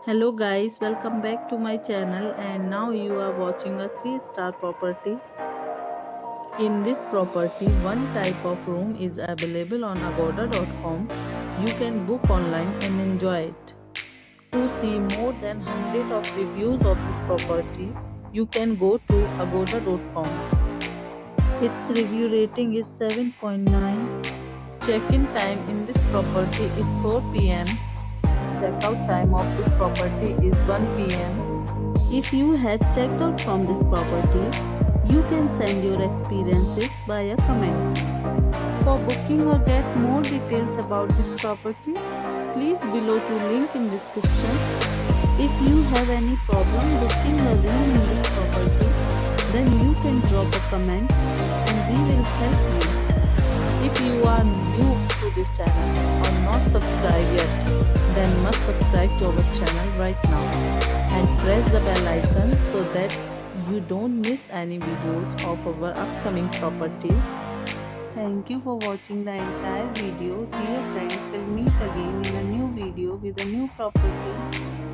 Hello guys, welcome back to my channel and now you are watching a 3-star property. In this property, one type of room is available on agoda.com. You can book online and enjoy it. To see more than 100 of reviews of this property, you can go to agoda.com. Its review rating is 7.9. Check-in time in this property is 4 p.m. Check-out time of this property is 1 p.m. If you had checked out from this property, you can send your experiences via comments. For booking or get more details about this property, please below to link in description. If you have any problem booking a room in this property, then you can drop a comment and we will help you. If you are new to this channel or not subscribed yet, then must subscribe to our channel right now and press the bell icon so that you don't miss any videos of our upcoming property. Thank you for watching the entire video. Dear friends, we'll meet again in a new video with a new property.